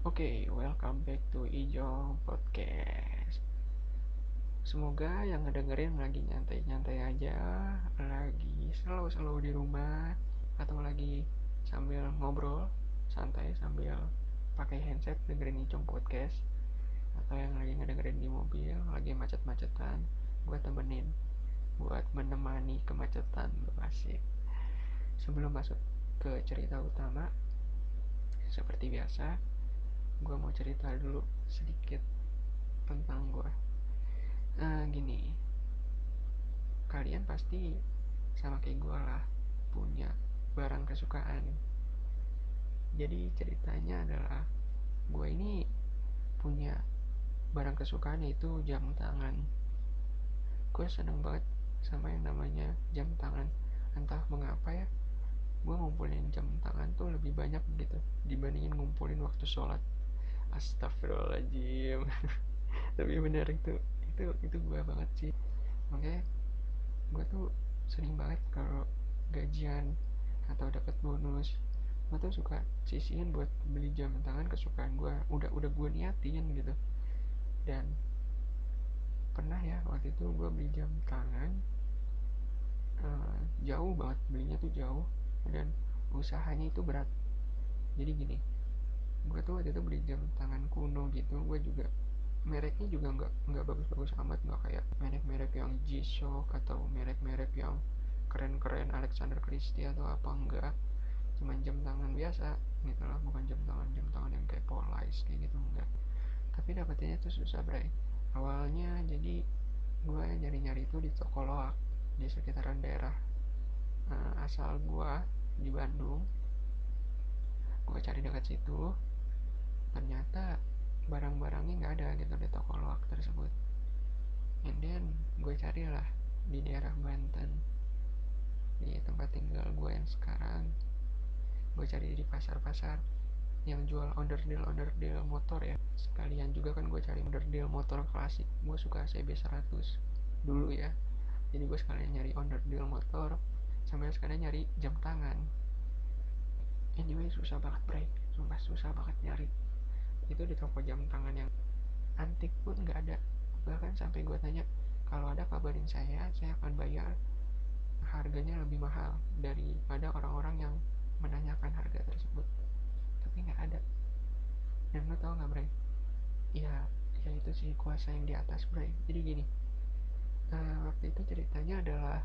Oke, welcome back to Ijong Podcast. Semoga yang ngedengerin lagi nyantai-nyantai aja, lagi slow-slow di rumah, atau lagi sambil ngobrol santai sambil pakai handset dengerin Ijong Podcast, atau yang lagi ngedengerin di mobil, lagi macet-macetan, buat temenin, buat menemani kemacetan, asik. Sebelum masuk ke cerita utama, seperti biasa, gue mau cerita dulu sedikit tentang gue. Gini, kalian pasti sama kayak gue lah, punya barang kesukaan. Jadi ceritanya adalah gue ini punya barang kesukaan, yaitu jam tangan. Gue seneng banget sama yang namanya jam tangan. Entah mengapa ya, gue ngumpulin jam tangan tuh lebih banyak gitu dibandingin ngumpulin waktu sholat. Astagfirullahaladzim. Tapi bener, itu gue banget sih. Makanya gue tuh sering banget kalau gajian atau dapat bonus, gue tuh suka sisihin buat beli jam tangan kesukaan gue. Udah gue niatin gitu. Dan pernah ya, waktu itu gue beli jam tangan, jauh banget belinya tuh, jauh, dan usahanya itu berat. Jadi gini, gue tuh waktu itu beli jam tangan kuno gitu. Gue juga mereknya juga nggak bagus-bagus amat, nggak kayak merek-merek yang G-Shock atau merek-merek yang keren-keren Alexander Christie atau apa, enggak. Cuman jam tangan biasa gitu lah, bukan jam tangan yang kayak Police kayak gitu, enggak. Tapi dapetinnya tuh susah, bray. Awalnya jadi gue nyari-nyari itu di toko loak di sekitaran daerah asal gue di Bandung. Gue cari dekat situ, ternyata barang-barangnya nggak ada gitu di toko loak tersebut. And then gue carilah di daerah Banten, di tempat tinggal gue yang sekarang. Gue cari di pasar-pasar yang jual onderdil motor ya. Sekalian juga kan gue cari onderdil motor klasik. Gue suka CB100 dulu ya. Jadi gue sekalian nyari onderdil motor sambil sekalian nyari jam tangan. Anyway, susah banget, bray. Sumpah susah banget nyari. Itu di toko jam tangan yang antik pun nggak ada. Bahkan sampai gue tanya, kalau ada kabarin saya akan bayar harganya lebih mahal daripada orang-orang yang menanyakan harga tersebut. Tapi nggak ada. Dan lo tau nggak, bray? Ya itu sih kuasa yang di atas, bray. Jadi gini, waktu itu ceritanya adalah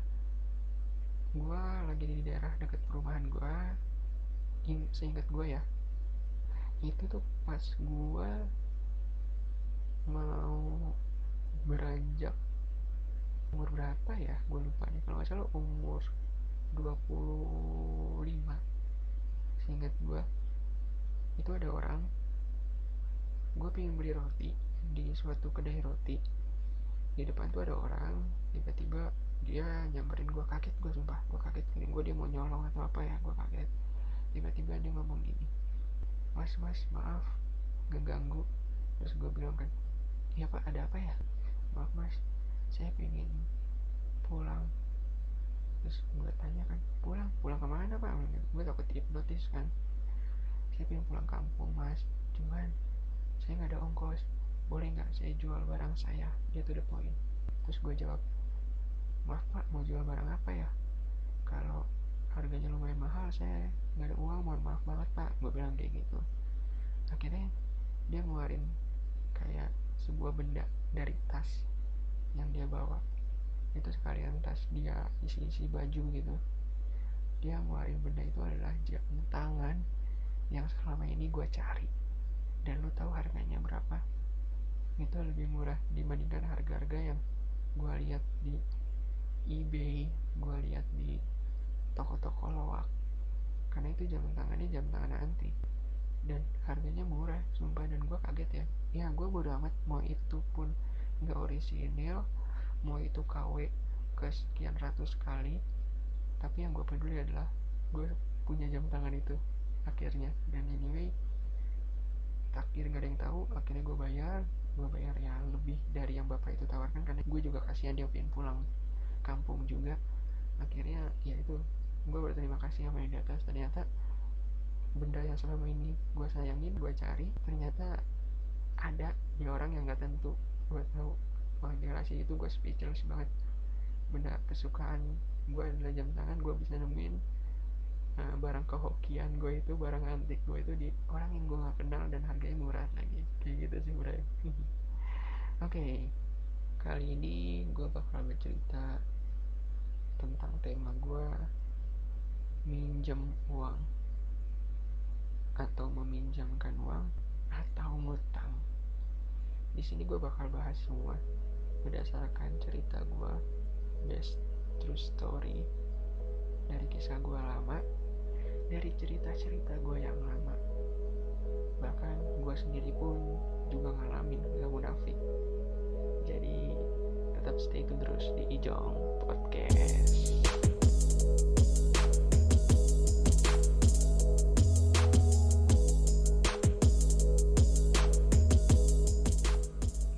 gue lagi di daerah dekat perumahan gue. Seingat gue ya, itu tuh pas gue mau beranjak umur berapa ya, gue lupa nih, kalau nggak salah umur 25. Seingat gue, itu ada orang, gue pengen beli roti di suatu kedai roti. Di depan tuh ada orang, tiba-tiba dia nyamperin gue. Kaget gue, sumpah gue kaget. Kira gue dia mau nyolong atau apa ya, gue kaget. Tiba-tiba dia ngomong gini, mas maaf ngeganggu. Terus gue bilang kan, iya pak, ada apa ya? Maaf mas, saya pengen pulang. Terus gue tanya kan, pulang kemana pak? Gue takut hipnotis kan. Saya pengen pulang kampung mas, cuman saya nggak ada ongkos, boleh nggak saya jual barang saya? Dia tuh the point. Terus gue jawab, maaf pak, mau jual barang apa ya? Kalau harganya lumayan mahal, saya nggak ada uang, mohon maaf banget pak. Gue bilang kayak gitu. Akhirnya dia ngeluarin kayak sebuah benda dari tas yang dia bawa. Itu sekalian tas dia isi baju gitu. Dia ngeluarin benda itu adalah jam tangan yang selama ini gue cari. Dan lu tahu harganya berapa? Itu lebih murah dibandingkan harga-harga yang gue lihat di eBay, gue lihat di toko-toko loak. Karena itu jam tangannya jam tangan antik dan harganya murah, sumpah. Dan gue kaget ya. Ya gue bodo amat mau itu pun nggak orisinil, mau itu KW ke sekian ratus kali. Tapi yang gue peduli adalah gue punya jam tangan itu akhirnya. Dan anyway, takdir gak ada yang tahu, akhirnya gue bayar ya lebih dari yang bapak itu tawarkan, karena gue juga kasihan dia pengen pulang kampung juga. Akhirnya ya itu, gue berterima kasih sama yang di atas. Ternyata benda yang selama ini gue sayangin, gue cari, ternyata ada di orang yang gak tentu gue tahu. Wah gila sih, itu gue speechless banget. Benda kesukaan gue adalah jam tangan, gue bisa nemuin barang kehokian gue itu, barang antik gue itu di orang yang gue gak kenal dan harganya murah lagi, kayak gitu sih bro. Oke, kali ini gue bakal bercerita tentang tema gue, minjem uang atau meminjamkan uang atau ngutang. Di sini gue bakal bahas semua berdasarkan cerita gue, best true story, dari kisah gue lama, dari cerita-cerita gue yang lama. Bahkan gue sendiri pun juga ngalamin, gak munafik. Jadi tetap stay tune terus di Ijong Podcast.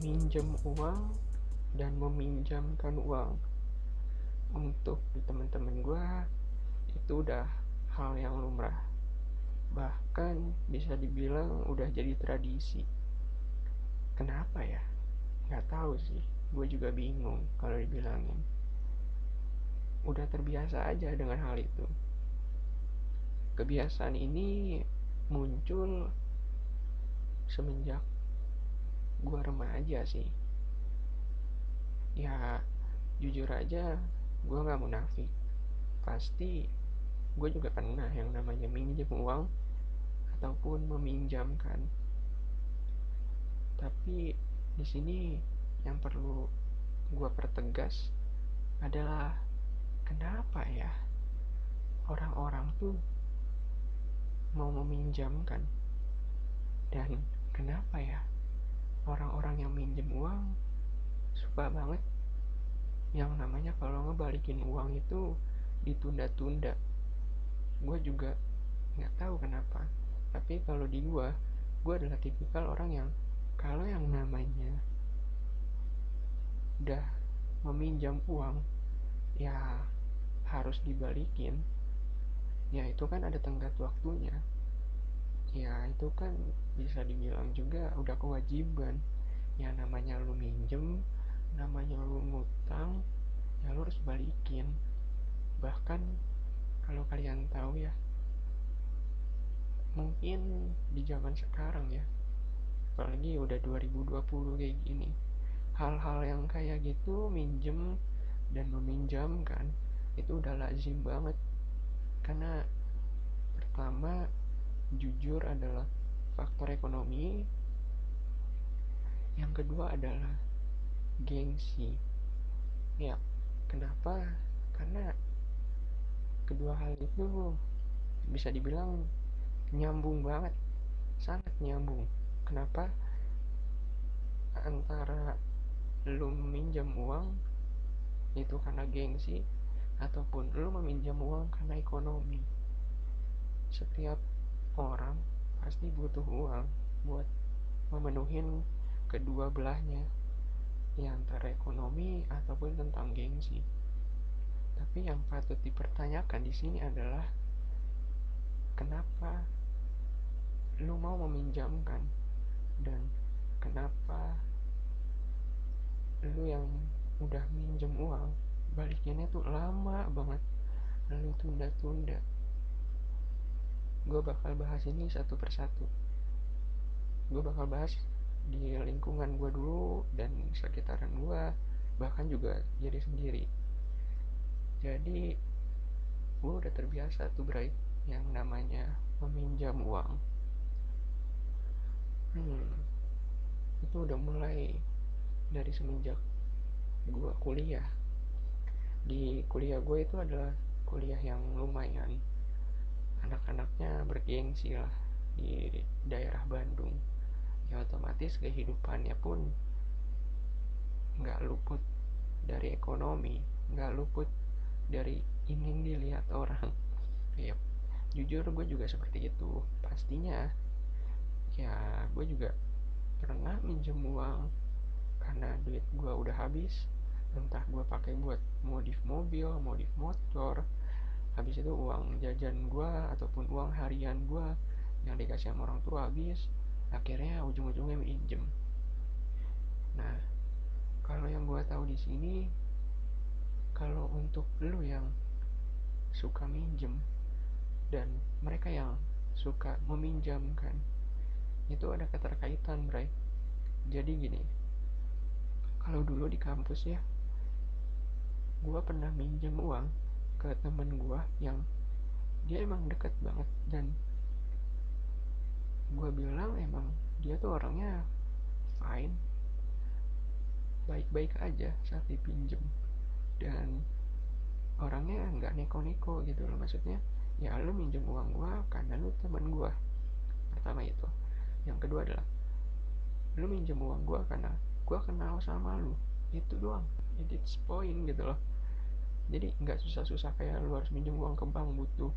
Minjem uang dan meminjamkan uang untuk teman-teman gue itu udah hal yang lumrah, bahkan bisa dibilang udah jadi tradisi. Kenapa ya? Nggak tahu sih, gue juga bingung kalau dibilangin. Udah terbiasa aja dengan hal itu. Kebiasaan ini muncul semenjak gue remaja sih. Ya jujur aja, gue gak munafik, pasti gue juga pernah yang namanya minjem uang ataupun meminjamkan. Tapi di sini yang perlu gue pertegas adalah kenapa ya orang-orang tuh mau meminjamkan, dan kenapa ya orang-orang yang minjem uang suka banget yang namanya kalau ngebalikin uang itu ditunda-tunda. Gue juga nggak tahu kenapa, tapi kalau di gue adalah tipikal orang yang kalau yang namanya udah meminjam uang ya harus dibalikin. Ya itu kan ada tenggat waktunya, ya itu kan bisa dibilang juga udah kewajiban. Ya namanya lu minjem, namanya lu ngutang, ya lu harus balikin. Bahkan kalau kalian tahu ya, mungkin di zaman sekarang ya, apalagi udah 2020 kayak gini, hal-hal yang kayak gitu, minjem dan meminjamkan, itu udah lazim banget. Karena pertama, jujur adalah faktor ekonomi. Yang kedua adalah gengsi. Ya, kenapa? Karena kedua hal itu bisa dibilang nyambung banget, sangat nyambung. Kenapa? Antara lu meminjam uang itu karena gengsi, ataupun lu meminjam uang karena ekonomi. Setiap orang pasti butuh uang buat memenuhi kedua belahnya, ya antara ekonomi ataupun tentang gengsi. Tapi yang patut dipertanyakan di sini adalah kenapa lu mau meminjamkan, dan kenapa lu yang udah minjem uang balikinnya tuh lama banget, lu tunda-tunda. Gue bakal bahas ini satu persatu. Gue bakal bahas di lingkungan gue dulu dan sekitaran gue, bahkan juga diri sendiri. Jadi gue udah terbiasa tuh Bray, yang namanya meminjam uang. Itu udah mulai dari semenjak gue kuliah. Di kuliah gue itu adalah kuliah yang lumayan anak-anaknya bergengsi lah di daerah Bandung. Ya otomatis kehidupannya pun nggak luput dari ekonomi, nggak luput dari ingin dilihat orang. Ya jujur gue juga seperti itu pastinya. Ya gue juga pernah minjem uang karena duit gue udah habis, entah gue pakai buat modif mobil, modif motor, habis itu uang jajan gue ataupun uang harian gue yang dikasih sama orang tua habis, akhirnya ujung-ujungnya minjem. Nah, kalau yang gue tahu di sini, kalau untuk lu yang suka minjem dan mereka yang suka meminjamkan, itu ada keterkaitan, Bray. Jadi gini, kalau dulu di kampus ya, gue pernah minjem uang ke temen gue yang dia emang deket banget, dan gue bilang emang dia tuh orangnya fine, baik-baik aja saat dipinjem, dan orangnya nggak neko-neko gitu loh. Maksudnya ya lu minjem uang gue karena lu temen gue, pertama itu. Yang kedua adalah lu minjem uang gue karena gue kenal sama lu, itu doang. It's point gitu loh. Jadi nggak susah-susah kayak lu harus minjem uang ke bank, butuh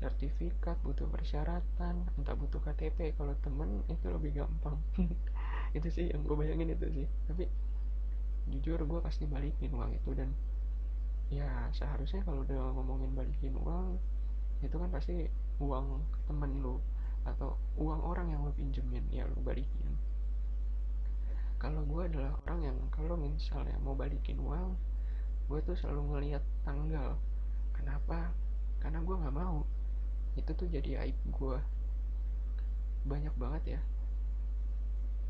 sertifikat, butuh persyaratan, entah butuh KTP. Kalau temen itu lebih gampang. Itu sih yang gue bayangin itu sih. Tapi jujur gue pasti balikin uang itu, dan ya seharusnya kalau udah ngomongin balikin uang, itu kan pasti uang temen lu atau uang orang yang lu pinjemin, ya lu balikin. Kalau gue adalah orang yang kalau misalnya mau balikin uang, gue tuh selalu ngelihat tanggal. Kenapa? Karena gue nggak mau itu tuh jadi aib gue. Banyak banget ya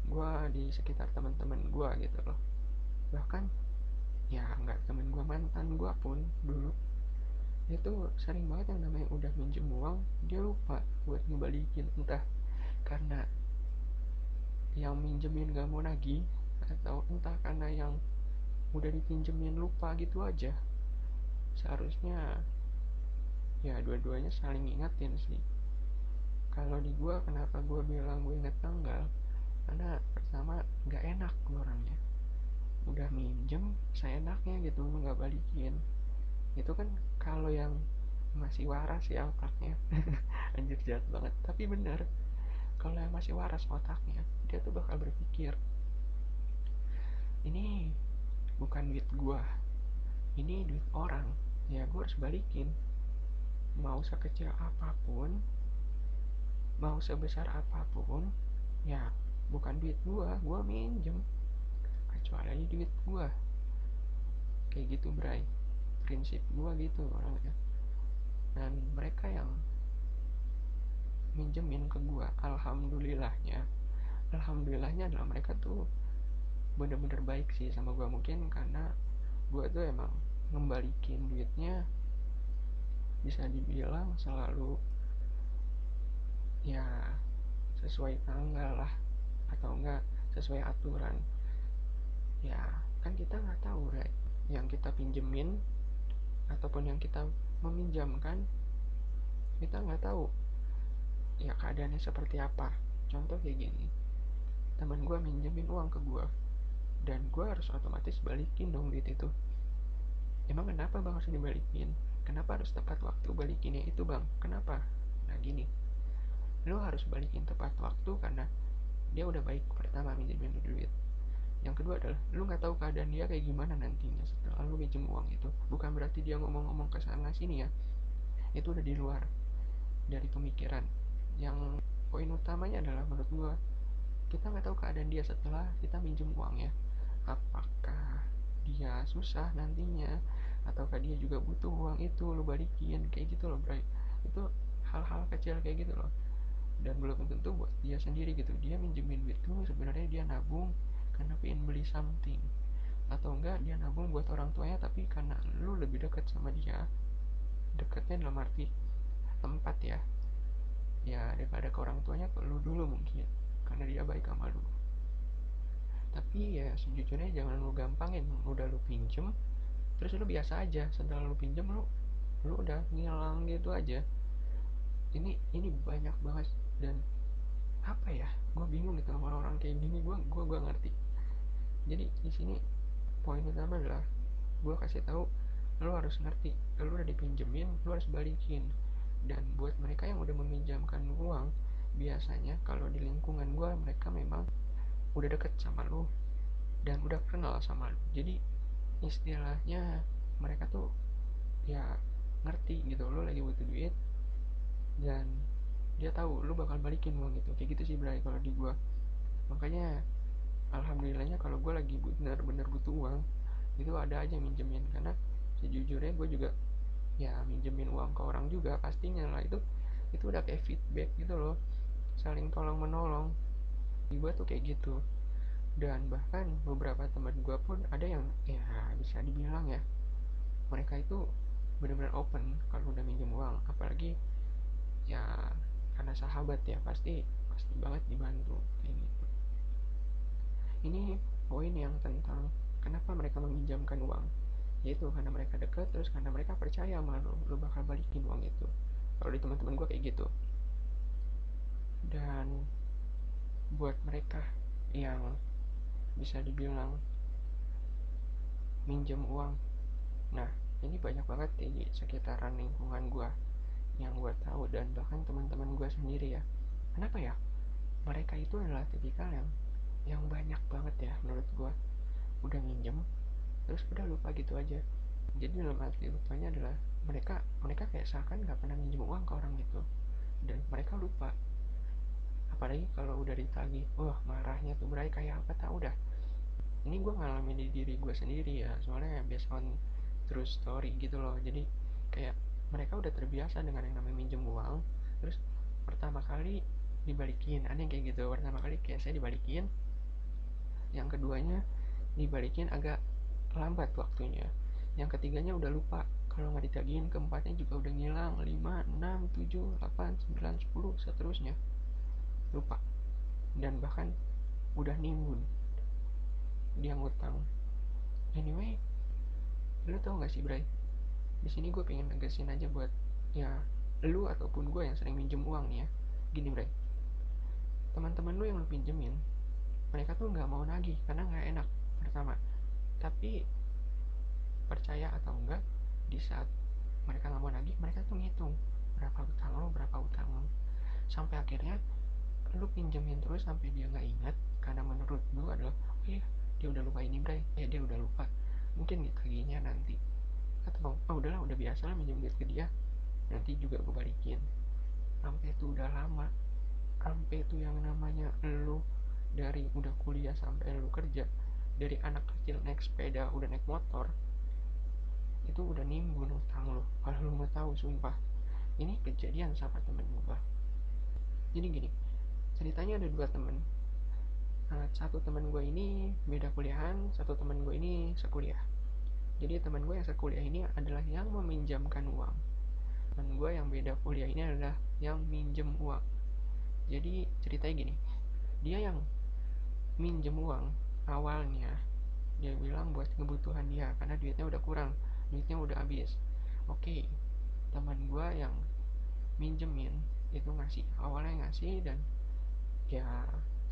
gue di sekitar teman-teman gue gitu loh, bahkan ya nggak temen gue, mantan gue pun dulu itu sering banget yang namanya udah minjem uang dia lupa buat ngebalikin, entah karena yang minjemin gak mau nagih, atau entah karena yang udah dipinjemin lupa gitu aja. Seharusnya ya dua-duanya saling ingetin sih. Kalau di gua, kenapa gua bilang gue inget tanggal, karena pertama gak enak gua orangnya, udah minjem seenaknya gitu nggak balikin. Itu kan kalau yang masih waras ya otaknya. Anjir jahat banget, tapi bener. Kalau yang masih waras otaknya, dia tuh bakal berpikir, ini bukan duit gua, ini duit orang, ya gua harus balikin. Mau sekecil apapun, mau sebesar apapun, ya bukan duit gua minjem, kecuali duit gua. Kayak gitu, Bray. Prinsip gua gitu orangnya. Dan mereka yang minjemin ke gua, alhamdulillahnya adalah mereka tuh bener-bener baik sih sama gua. Mungkin karena gua tuh emang ngembalikin duitnya bisa dibilang selalu ya sesuai tanggal lah, atau enggak sesuai aturan. Ya kan kita nggak tahu, right? Yang kita pinjemin ataupun yang kita meminjamkan, kita nggak tahu ya keadaannya seperti apa. Contoh kayak gini, teman gue minjemin uang ke gue, dan gue harus otomatis balikin dong duit itu. Emang kenapa bang harus dibalikin? Kenapa harus tepat waktu balikinnya itu bang? Kenapa? Nah gini, lo harus balikin tepat waktu karena dia udah baik, pertama minjemin lo duit. Yang kedua adalah lu nggak tahu keadaan dia kayak gimana nantinya setelah lu minjem uang itu. Bukan berarti dia ngomong-ngomong ke sana sini ya, itu udah di luar dari pemikiran. Yang poin utamanya adalah menurut gua, kita nggak tahu keadaan dia setelah kita minjem uangnya. Apakah dia susah nantinya, ataukah dia juga butuh uang itu lu balikin, kayak gitu loh, bro. Itu hal-hal kecil kayak gitu loh, dan belum tentu buat dia sendiri gitu. Dia minjemin duit lu sebenarnya dia nabung karena pengen beli something, atau enggak dia nabung buat orang tuanya, tapi karena lu lebih dekat sama dia, dekatnya dalam arti tempat ya, ya daripada ke orang tuanya ke lu dulu mungkin karena dia baik sama lu. Tapi ya sejujurnya jangan lu gampangin, udah lu pinjem terus lu biasa aja, setelah lu pinjem lu udah ngilang gitu aja. Ini banyak banget, dan apa ya, gue bingung gitu sama orang-orang kayak gini. Gue ngerti. Jadi di sini poin utama adalah gue kasih tahu, lo harus ngerti, lo udah dipinjemin, lo harus balikin. Dan buat mereka yang udah meminjamkan uang, biasanya kalau di lingkungan gue, mereka memang udah deket sama lo dan udah kenal sama lo. Jadi istilahnya mereka tuh ya ngerti gitu lo lagi butuh duit, dan dia tahu lu bakal balikin uang itu. Kayak gitu sih Bray kalau di gua. Makanya alhamdulillahnya kalau gua lagi bener-bener butuh uang itu ada aja minjemin, karena sejujurnya gue juga ya minjemin uang ke orang juga pastinya lah. Itu udah kayak feedback gitu loh, saling tolong menolong. Di gue tuh kayak gitu. Dan bahkan beberapa teman gue pun ada yang ya bisa dibilang ya, mereka itu benar-benar open kalau udah minjem uang. Apalagi ya karena sahabat ya, pasti pasti banget dibantu kayak gitu. Ini poin yang tentang kenapa mereka meminjamkan uang, yaitu karena mereka dekat, terus karena mereka percaya sama lu bakal balikin uang itu. Kalau di teman-teman gue kayak gitu. Dan buat mereka yang bisa dibilang minjem uang, nah ini banyak banget di sekitaran lingkungan gue yang gue tahu, dan bahkan teman-teman gue sendiri ya. Kenapa ya mereka itu adalah tipikal yang banyak banget ya menurut gue udah minjem terus udah lupa gitu aja. Jadi dalam arti lupanya adalah mereka mereka kayak seakan nggak pernah minjem uang ke orang itu, dan mereka lupa. Apalagi kalau udah ditagih, wah marahnya tuh Bray kayak apa tak udah. Ini gue ngalamin di diri gue sendiri ya, soalnya based on true story gitu loh. Jadi kayak mereka udah terbiasa dengan yang namanya minjem uang, terus pertama kali dibalikin, ada yang kayak gitu. Pertama kali kayak saya dibalikin, yang keduanya dibalikin agak lambat waktunya, yang ketiganya udah lupa. Kalau nggak ditagihin, keempatnya juga udah ngilang. 5, 6, 7, 8, 9, 10, seterusnya lupa. Dan bahkan udah nimbun dia ngutang. Anyway, lu tau gak sih Bray, di sini gue pengen negesin aja buat ya lu ataupun gue yang sering minjem uang nih ya. Gini Bray, teman-teman lu yang lu pinjemin, mereka tuh nggak mau nagih karena nggak enak pertama. Tapi percaya atau enggak, di saat mereka nggak mau nagih, mereka tuh ngitung berapa utang lo, sampai akhirnya lu pinjemin terus sampai dia nggak ingat, karena menurut lu adalah oh iya dia udah lupa ini Bray, ya dia udah lupa, mungkin ditagihnya nanti, atau oh udahlah udah biasa lah minjem duit ke dia, nanti juga gue balikin. Sampai itu udah lama, sampai itu yang namanya lu dari udah kuliah sampai lu kerja, dari anak kecil naik sepeda udah naik motor, itu udah nimbun utang lo. Kalau lu mau tahu sumpah, ini kejadian sama temen gue. Jadi gini, ceritanya ada dua temen. Satu temen gue ini beda kuliahan, satu temen gue ini sekuliah. Jadi teman gue yang sekuliah ini adalah yang meminjamkan uang, teman gue yang beda kuliah ini adalah yang minjem uang. Jadi ceritanya gini, dia yang minjem uang awalnya, dia bilang buat kebutuhan dia karena duitnya udah kurang, duitnya udah habis. Oke, teman gue yang minjemin itu ngasih, awalnya ngasih, dan ya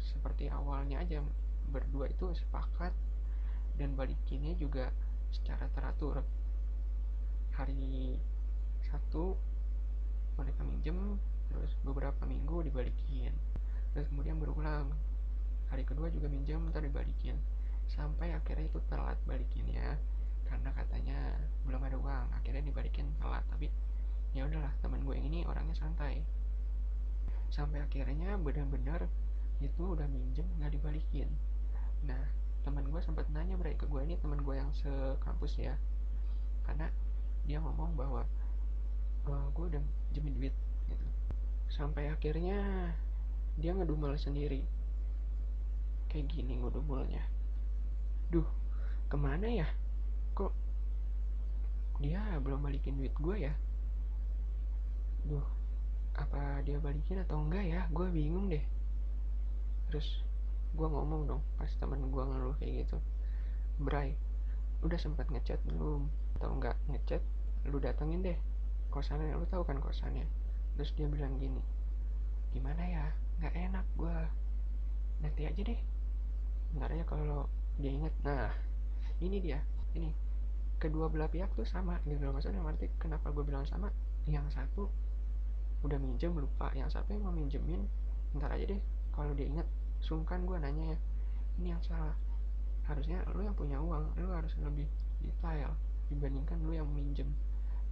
seperti awalnya aja, berdua itu sepakat, dan balikinnya juga secara teratur. Hari satu mereka minjem, terus beberapa minggu dibalikin, terus kemudian berulang. Hari kedua juga minjem, ntar dibalikin, sampai akhirnya itu telat balikinnya karena katanya belum ada uang. Akhirnya dibalikin telat, tapi ya udahlah, teman gue yang ini orangnya santai. Sampai akhirnya benar-benar itu udah minjem nggak dibalikin. Nah, teman gue sempat nanya Bray ke gue, ini teman gue yang sekampus ya, karena dia ngomong bahwa gue udah minjemin duit gitu. Sampai akhirnya dia ngedumel sendiri kayak gini ngedumulnya, duh kemana ya, kok dia belum balikin duit gue ya, duh apa dia balikin atau enggak ya, gue bingung deh. Terus gue ngomong dong pas temen gue ngeluh kayak gitu, Bray udah sempat ngechat belum, atau enggak ngechat lu datengin deh kosannya, lu tahu kan kosannya. Terus dia bilang gini, gimana ya, nggak enak gue, nanti aja deh, ntar aja kalau dia inget. Nah ini dia, ini kedua belah pihak tuh sama gitu loh. Maksudnya nanti kenapa gue bilang sama, yang satu udah minjem lupa, yang satu yang mau minjemin ntar aja deh kalau dia inget. Sungkan gue nanya ya, ini yang salah. Harusnya lu yang punya uang, lu harus lebih detail dibandingkan lu yang minjem.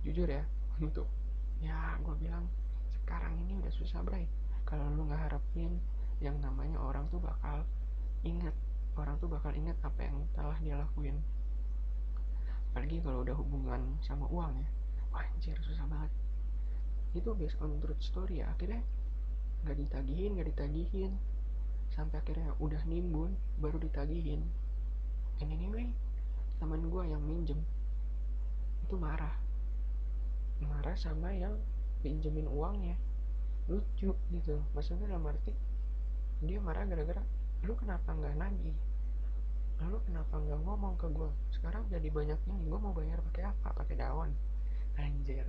Jujur ya, untuk ya gue bilang sekarang ini udah susah bray. Kalau lu nggak harapin yang namanya orang tuh bakal ingat, apa yang telah dia lakuin, apalagi kalau udah hubungan sama uang ya. Wah anjir susah banget. Itu based on truth story ya, akhirnya nggak ditagihin sampai akhirnya udah nimbun baru ditagihin. And anyway, teman gue yang minjem itu marah sama yang pinjemin uangnya. Lucu gitu, maksudnya dalam arti dia marah gara-gara lu kenapa nggak nagih, lu kenapa nggak ngomong ke gue, sekarang jadi banyak ini, gue mau bayar pakai apa, pakai daun. Anjir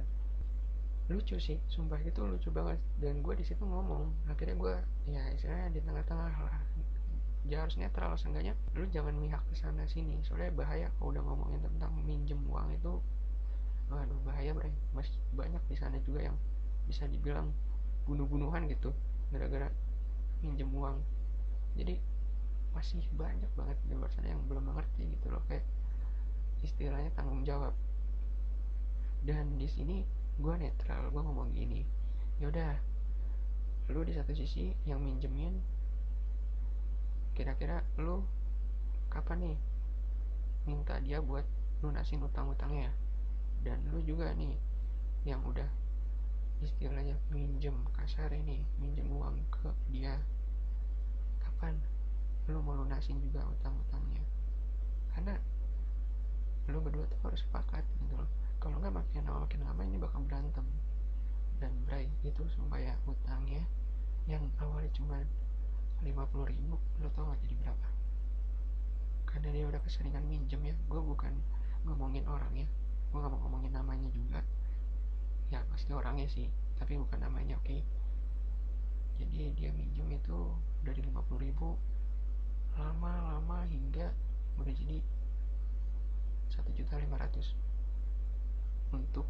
lucu sih, sumpah itu lucu banget. Dan gue di situ ngomong, akhirnya gue ya istilahnya di tengah-tengah lah, ya harus netral, seenggaknya lu jangan mihak ke sana sini, soalnya bahaya kalau udah ngomongin tentang minjem uang itu. Waduh bahaya bre, masih banyak di sana juga yang bisa dibilang bunuh-bunuhan gitu gara-gara minjem uang. Jadi masih banyak banget di luar sana yang belum mengerti gitu loh, kayak istilahnya tanggung jawab. Dan di sini gue netral, gue ngomong gini, yaudah lu di satu sisi yang minjemin, kira-kira lu kapan nih minta dia buat lunasin utang-utangnya, dan lu juga nih yang udah istilahnya minjem, kasar ini minjem uang ke dia, kapan lu mau lunasin juga utang-utangnya. Karena lu berdua tuh harus sepakat gitu loh, kalau nggak makin lama ini bakal berantem. Dan Bray itu sumpah ya, utangnya yang awalnya cuma 50.000, lo tau gak jadi berapa? Karena dia udah keseringan minjem ya, gue bukan ngomongin orangnya, gue gak mau ngomongin namanya juga, ya pasti orangnya sih, tapi bukan namanya, oke? Jadi dia minjem itu dari 50.000 lama-lama hingga udah jadi 1.500.000. Untuk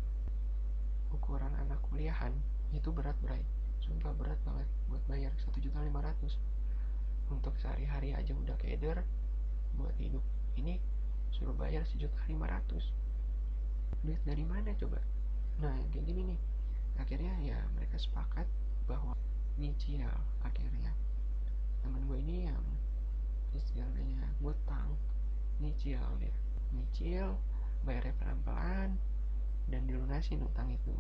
ukuran anak kuliahan itu berat Bray, sumpah berat banget buat bayar 1.500.000. Untuk sehari-hari aja udah keder buat hidup, ini suruh bayar 1.500.000. Duit dari mana coba? Nah kayak gini nih, akhirnya ya mereka sepakat bahwa nyicil. Akhirnya temen gue ini yang istilahnya ngutang, nyicil dia, nyicil bayarnya pelan-pelan dan dilunasin utang itu.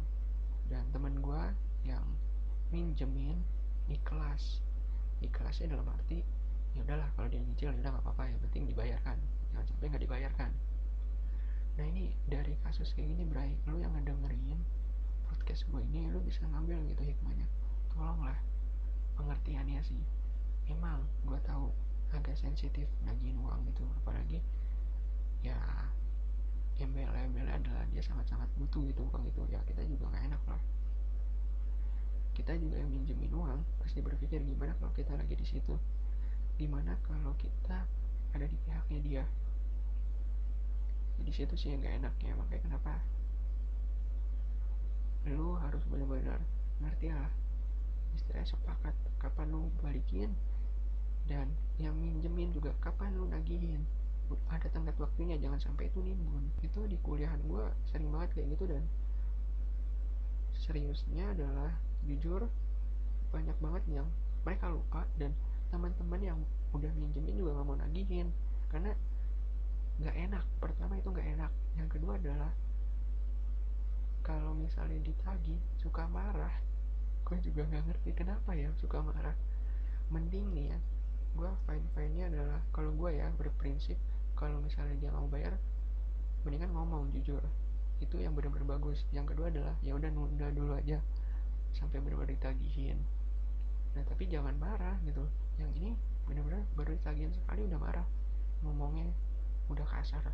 Dan temen gue yang minjemin ikhlasnya dalam arti ya udahlah kalau dia nyicil ya udah nggak apa-apa, yang penting dibayarkan, jangan sampai nggak dibayarkan. Nah ini dari kasus kayak gini Bray, lu yang ngedengerin podcast gue ini, lu bisa ngambil gitu hikmahnya. Tolonglah pengertiannya sih, emang gue tahu agak sensitif nagihin uang gitu, apalagi ya embel-embel adalah dia sangat-sangat butuh gitu uang itu, ya kita juga nggak enak lah. Kita juga yang minjemin uang pasti berpikir gimana kalau kita lagi di situ, gimana kalau kita ada di pihaknya dia. Di situ sih yang gak enaknya. Makanya kenapa lu harus benar-benar ngerti lah, istilahnya sepakat kapan lu balikin, dan yang minjemin juga kapan lu nagihin, ada tenggat waktunya, jangan sampai itu nimbun. Itu di kuliahan gue sering banget kayak gitu. Dan seriusnya adalah jujur banyak banget yang mereka lupa, dan teman-teman yang udah minjemin juga gak mau nagihin karena gak enak. Pertama itu gak enak, yang kedua adalah kalau misalnya ditagih suka marah. Gue juga gak ngerti kenapa ya suka marah. Mending nih ya, gue fine-nya adalah kalau gue ya berprinsip kalau misalnya dia gak mau bayar, mendingan ngomong jujur, itu yang benar-benar bagus. Yang kedua adalah ya udah nunda dulu aja sampai benar-benar ditagihin. Nah tapi jangan marah gitu. Yang ini benar-benar baru ditagihin sekali udah marah, ngomongnya udah kasar,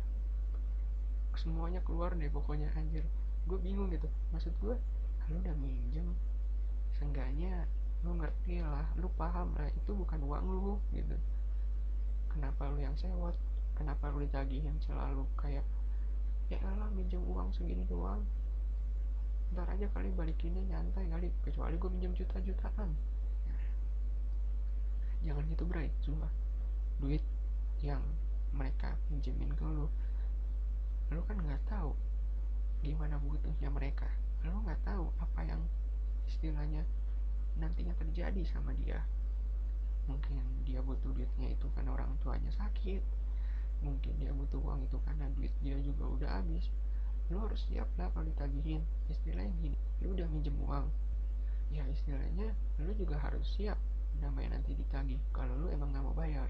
semuanya keluar deh pokoknya. Anjir gue bingung gitu, maksud gue lu udah minjem, seenggaknya lu ngerti lah, lu paham lah itu bukan uang lu gitu. Kenapa lu yang sewot, kenapa lu ditagihin selalu kayak ya elah minjem uang segini doang, ntar aja kali balikinnya nyantai kali, kecuali gue minjem juta-jutaan. Jangan gitu Bray, sumpah. Duit yang mereka pinjemin ke lu kan nggak tahu gimana butuhnya mereka. lo nggak tahu apa yang istilahnya nantinya terjadi sama dia. Mungkin dia butuh duitnya itu karena orang tuanya sakit, mungkin dia butuh uang itu karena duit dia juga udah habis. Lo harus siap lah kalau ditagihin. Istilahnya gini, lo udah minjem uang, ya istilahnya lo juga harus siap namanya nanti ditagih kalau lo emang nggak mau bayar.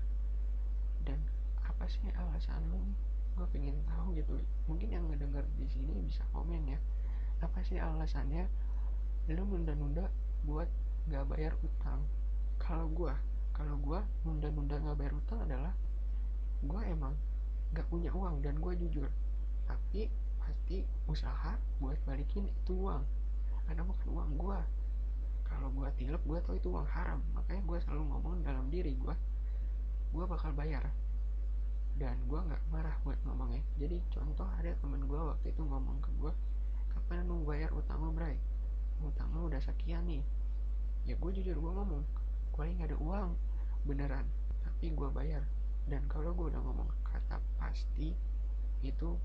Dan apa sih alasan lo nih, gue pengen tahu gitu. Mungkin yang ngedenger di sini bisa komen ya, apa sih alasannya lo nunda-nunda buat nggak bayar utang? Kalau gue nunda-nunda nggak bayar utang adalah gue emang nggak punya uang dan gue jujur, tapi pasti usaha buat balikin itu uang karena bukan uang gue. Kalau gue tilep, gue tau itu uang haram, makanya gue selalu ngomong dalam diri gue bakal bayar, dan gue nggak marah buat ngomongnya. Jadi contoh, ada temen gue waktu itu ngomong ke gue, kapan lu bayar utang lu, Bray? Utang lu udah sekian nih. Ya gue jujur, gue ngomong gue lagi nggak ada uang beneran, tapi gue bayar. Dan kalau gue udah ngomong kata pasti, itu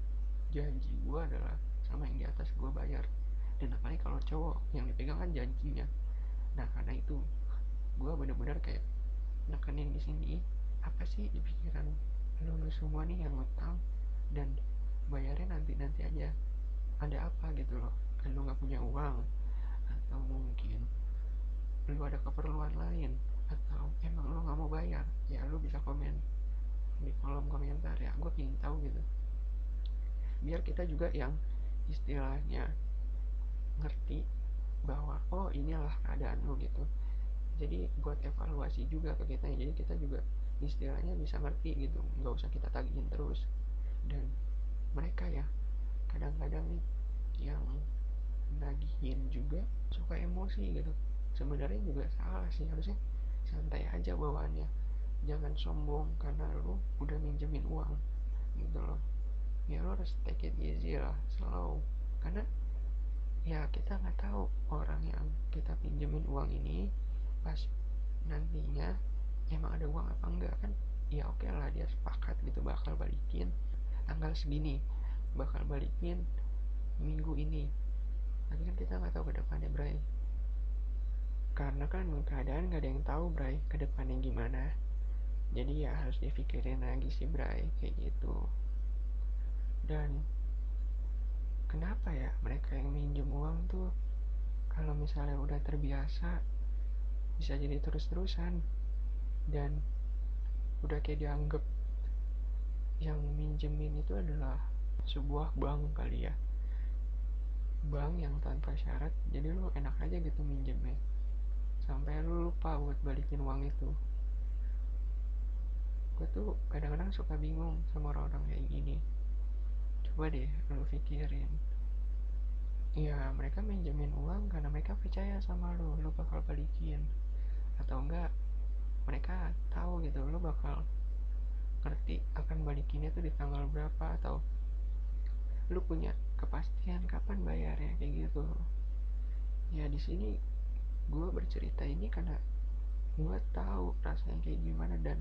janji gue adalah sama yang di atas gue bayar. Dan apalagi kalau cowok yang dipegang kan janjinya. Nah karena itu gue bener-bener kayak nekenin di sini, apa sih di pikiran lu semua nih yang ngutang dan bayarnya nanti aja, ada apa gitu loh? Lu nggak punya uang, atau mungkin lu ada keperluan lain, atau emang lu nggak mau bayar? Ya lu bisa komen di kolom komentar ya, gue pengen tahu gitu, biar kita juga yang istilahnya ngerti bahwa oh inilah keadaan lu gitu. Jadi buat evaluasi juga ke kita, jadi kita juga istilahnya bisa ngerti gitu, nggak usah kita tagihin terus. Dan mereka ya kadang-kadang nih yang nagihin juga suka emosi gitu, sebenarnya juga salah sih, harusnya santai aja bawaannya, jangan sombong karena lu udah minjemin uang gitu loh. Ya lo harus take it easy lah, slow, karena ya kita nggak tahu orang yang kita pinjemin uang ini pas nantinya emang ada uang apa enggak kan. Ya oke lah, dia sepakat gitu bakal balikin tanggal segini, bakal balikin minggu ini, tapi kan kita nggak tahu ke depannya, Bray. Karena kan keadaan nggak ada yang tahu, Bray, ke depannya gimana. Jadi ya harus dipikirin lagi sih, Bray, kayak gitu. Dan kenapa ya mereka yang minjem uang tuh kalau misalnya udah terbiasa bisa jadi terus-terusan, dan udah kayak dianggap yang minjemin itu adalah sebuah bank kali ya, bank yang tanpa syarat, jadi lu enak aja gitu minjemnya sampai lu lupa buat balikin uang itu. Gue tuh kadang-kadang suka bingung sama orang-orang kayak gini. Coba deh lu pikirin, ya mereka minjemin uang karena mereka percaya sama lu bakal balikin, atau enggak mereka tahu gitu lu bakal ngerti akan balikinnya tuh di tanggal berapa, atau lu punya kepastian kapan bayarnya kayak gitu. Ya di sini gue bercerita ini karena gue tahu rasanya kayak gimana, dan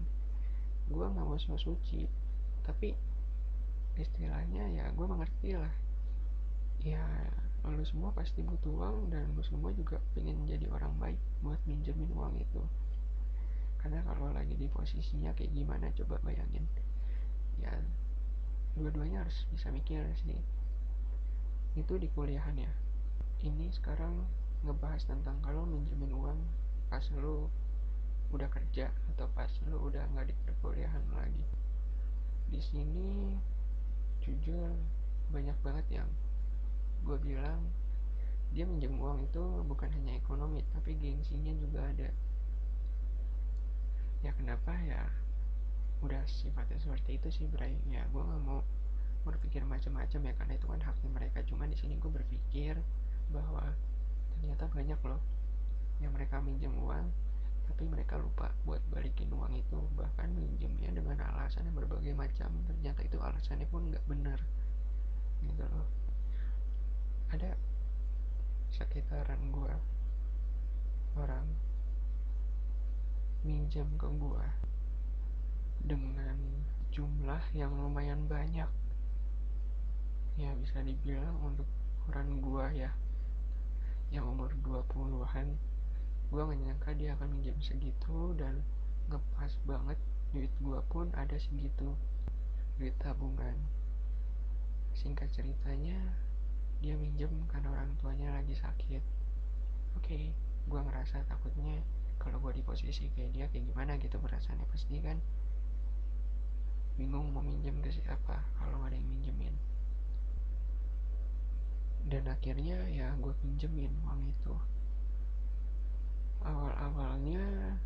gue nggak mau so suci, tapi istilahnya ya gue mengerti lah. Ya lu semua pasti butuh uang, dan lu semua juga pengen jadi orang baik buat minjemin uang itu. Karena kalau lagi di posisinya kayak gimana coba bayangin, ya dua-duanya harus bisa mikir sih. Itu di kuliahan ya, ini sekarang ngebahas tentang kalau minjemin uang pas lu udah kerja atau pas lu udah nggak di perkuliahan lagi. Di sini jujur banyak banget yang gue bilang dia minjem uang itu bukan hanya ekonomi tapi gengsinya juga ada. Ya kenapa ya, udah sifatnya seperti itu sih, Bray. Ya gue nggak mau berpikir macam-macam ya, karena itu kan haknya mereka. Cuma di sini gue berpikir bahwa ternyata banyak loh yang mereka minjem uang tapi mereka lupa buat balikin uang itu, bahkan minjemnya dengan alasan yang berbagai macam, ternyata itu alasannya pun nggak benar gitu loh. Ada sekitaran gue orang minjem ke gue dengan jumlah yang lumayan banyak, ya bisa dibilang untuk ukuran gue ya yang umur 20-an. Gue gak nyangka dia akan minjem segitu, dan ngepas banget. Duit gue pun ada segitu, duit tabungan. Singkat ceritanya, dia minjem karena orang tuanya lagi sakit. Oke, gue ngerasa takutnya kalau gue di posisi kayak dia kayak gimana gitu perasaannya. Pasti kan bingung mau minjem ke siapa kalau gak ada yang minjemin. Dan akhirnya ya gue pinjemin uang itu. Awal-awalnya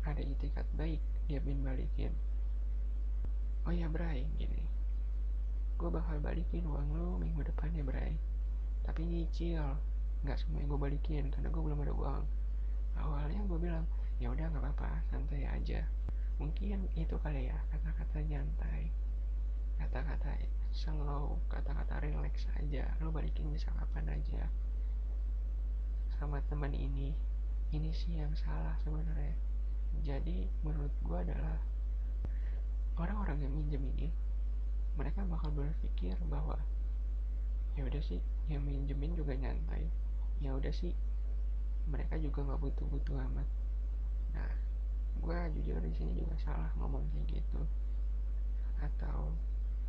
ada itikat baik, dia pengen balikin. Oh ya Bray, gini, gue bakal balikin uang lo minggu depan ya Bray, tapi nyicil, nggak semuanya gue balikin karena gue belum ada uang. Awalnya gue bilang ya udah nggak apa-apa, santai aja. Mungkin itu kali ya, kata-kata nyantai, kata-kata slow, kata-kata relax aja. Lo balikin bisa kapan aja. Sama teman ini sih yang salah sebenarnya. Jadi menurut gue adalah orang-orang yang minjem ini, mereka bakal berpikir bahwa ya udah sih, yang minjemin juga nyantai, ya udah sih, mereka juga nggak butuh-butuh amat. Nah, gue jujur di sini juga salah ngomong kayak gitu. Atau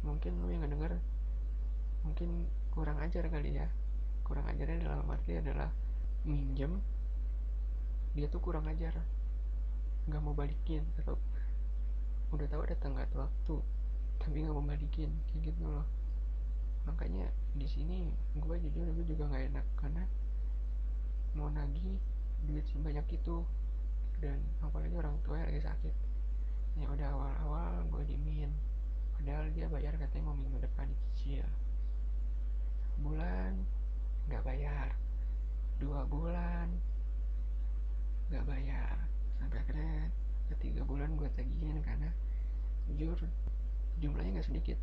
mungkin lo yang ngedenger mungkin kurang ajar kali ya. Kurang ajarnya dalam arti adalah minjem, dia tuh kurang ajar, nggak mau balikin, atau udah tahu ada tenggat waktu tapi nggak mau balikin, kayak gitu loh. Makanya di sini gue jujur juga nggak enak karena mau nagih duit sebanyak itu, dan apalagi orang tua lagi sakit. Ya udah awal-awal gue dimin, padahal dia bayar katanya mau minggu depan dicicil. Bulan nggak bayar, 2 bulan nggak bayar, sampai akhirnya ketiga bulan gue tagihin karena jujur jumlahnya nggak sedikit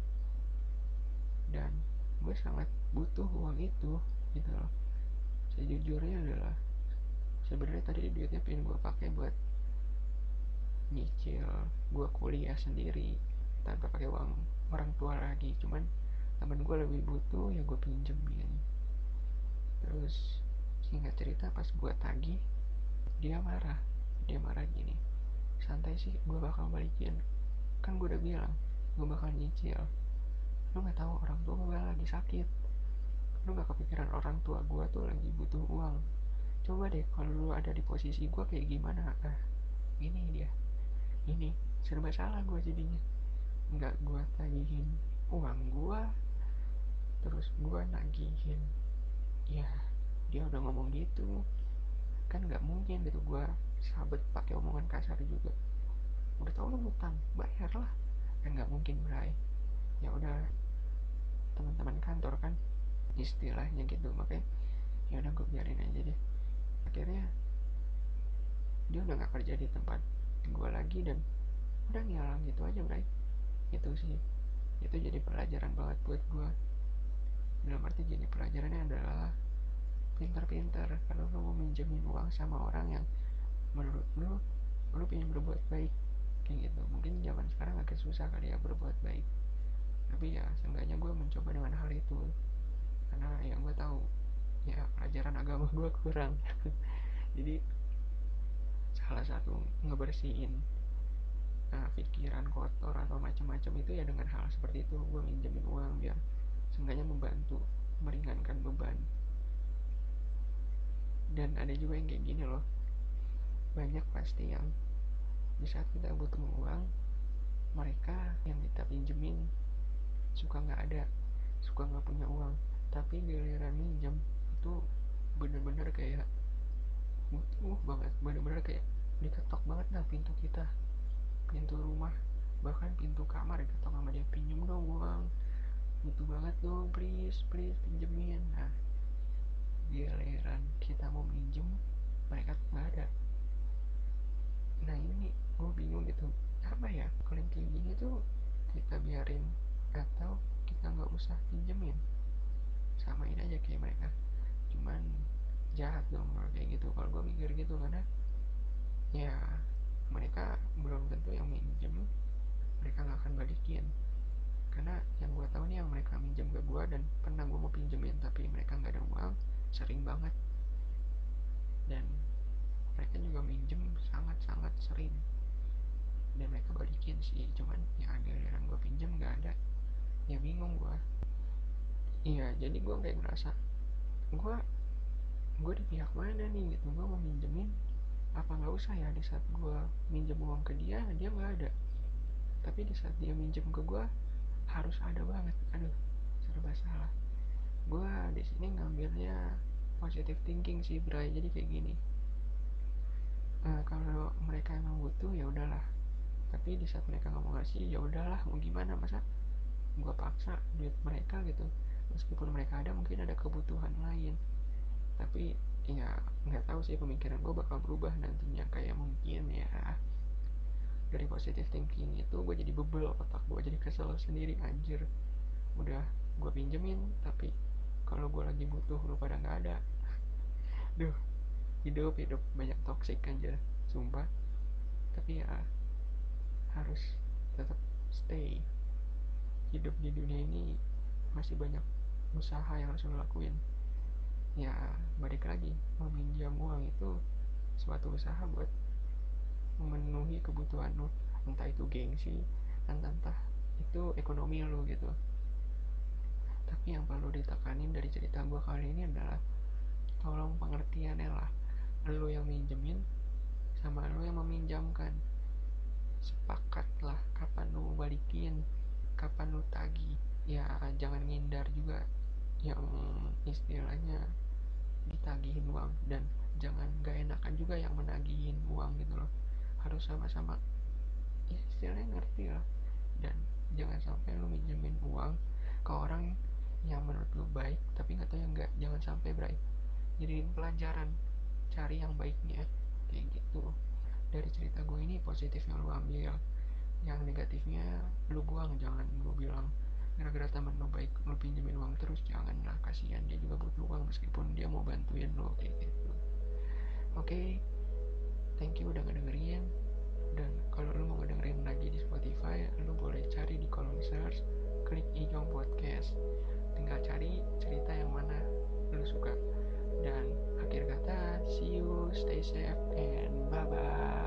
dan gue sangat butuh uang itu gitu loh. Sejujurnya adalah sebenarnya tadi duitnya pengen gue pakai buat nyicil gue kuliah sendiri tanpa pakai uang orang tua lagi, cuman temen gue lebih butuh ya gue pinjemin. Terus singkat cerita pas gue tagih, dia marah gini, santai sih gue bakal balikin, kan gue udah bilang gue bakal nyicil. Lu nggak tahu orang tua gue lagi sakit, lu nggak kepikiran orang tua gue tuh lagi butuh uang. Coba deh kalau lu ada di posisi gue kayak gimana. Ini serba salah gue jadinya, nggak gue tagihin uang gue, terus gue nagihin. Ya dia udah ngomong gitu, kan nggak mungkin gitu gue sabet pakai omongan kasar juga. Udah tau lu ngutang, bayar lah, kan nggak mungkin Bray. Ya udah, teman-teman kantor kan istilahnya gitu, makanya ya udah gue biarin aja deh. Akhirnya dia udah nggak kerja di tempat gue lagi dan udah ngilang gitu aja Bray. Itu sih, itu jadi pelajaran banget buat gue. Dalam arti jadi pelajarannya adalah pintar-pintar kalau lo mau minjemin uang sama orang yang menurut lo pengen berbuat baik kayak gitu. Mungkin zaman sekarang agak susah kali ya berbuat baik, tapi ya seenggaknya gue mencoba dengan hal itu karena yang gue tahu ya pelajaran agama gue kurang. Jadi salah satu ngebersihin pikiran kotor atau macam-macam itu ya dengan hal seperti itu, gue minjemin uang biar seenggaknya membantu meringankan beban. Dan ada juga yang kayak gini loh, banyak pasti yang di saat kita butuh uang, mereka yang kita pinjemin suka nggak ada, suka nggak punya uang, tapi giliran minjem itu bener-bener kayak butuh banget, bener-bener kayak diketok banget dah pintu kita, pintu rumah, bahkan pintu kamar diketok sama dia, pinjem dong uang, butuh banget dong, please please pinjemin. Nah giliran kita mau minjem, mereka tuh nggak ada. Nah ini gue bingung gitu, apa ya kalau yang kayak gini tuh kita biarin atau kita nggak usah pinjemin, samain aja kayak mereka, cuman jahat dong kalau kayak gitu. Kalau gue mikir gitu karena ya mereka belum tentu yang minjem mereka nggak akan balikin, karena yang gue tahu nih yang mereka minjem ke gue dan pernah gue mau pinjemin tapi mereka nggak ada uang, sering banget. dan mereka juga minjem sangat-sangat sering, dan mereka balikin sih, cuman ya ada yang gue pinjem nggak ada, ya bingung gue. Iya, jadi gue kayak ngerasa gue gue di pihak mana nih gitu. Gue mau minjemin apa nggak usah ya, di saat gue minjem uang ke dia nggak ada, tapi di saat dia minjem ke gue harus ada banget. Aduh, serba salah. Gue di sini ngambilnya positive thinking sih, Bray. Jadi kayak gini, kalau mereka emang butuh ya udahlah, tapi di saat mereka nggak mau ngasih ya udahlah, mau gimana, masa gue paksa duit mereka gitu. Meskipun mereka ada, mungkin ada kebutuhan lain, tapi ya nggak tahu sih, pemikiran gue bakal berubah nantinya. Kayak mungkin ya dari positive thinking itu gue jadi bebel, otak gue jadi kesel sendiri. Anjir, udah gue pinjemin tapi kalau gue lagi butuh lu pada nggak ada. Duh, hidup banyak toxic anjir, sumpah. Tapi ya harus tetap stay hidup di dunia ini. Masih banyak usaha yang harus lo lakuin. Ya balik lagi, meminjam uang itu suatu usaha buat memenuhi kebutuhan lo, entah itu gengsi, entah itu ekonomi lo gitu. Tapi yang perlu ditekanin dari cerita gue kali ini adalah tolong pengertiannya lah, lo yang minjemin sama lo yang meminjamkan. Sepakatlah kapan lo balikin, kapan lo tagih. Ya jangan ngindar juga yang istilahnya ditagihin uang, dan jangan gak enakan juga yang menagihin uang gitu loh. Harus sama-sama, ya istilahnya ngerti lah. Dan jangan sampai lu minjemin uang ke orang yang menurut lu baik tapi nggak tahu yang enggak. Jangan sampai, Bray. Jadiin pelajaran, cari yang baiknya, kayak gitu. Dari cerita gue ini, positifnya lu ambil, yang negatifnya lu buang. Jangan lu bilang gara-gara temen lu baik lu pinjemin uang terus, janganlah. Kasihan, dia juga butuh uang meskipun dia mau bantuin lu, kayak gitu. Oke, thank you udah ngedengerin. Dan kalau lu mau ngedengerin lagi di Spotify, lu boleh cari di kolom search, klik Ijong Podcast. Tinggal cari cerita yang mana lu suka. Dan akhir kata, see you, stay safe, and bye-bye.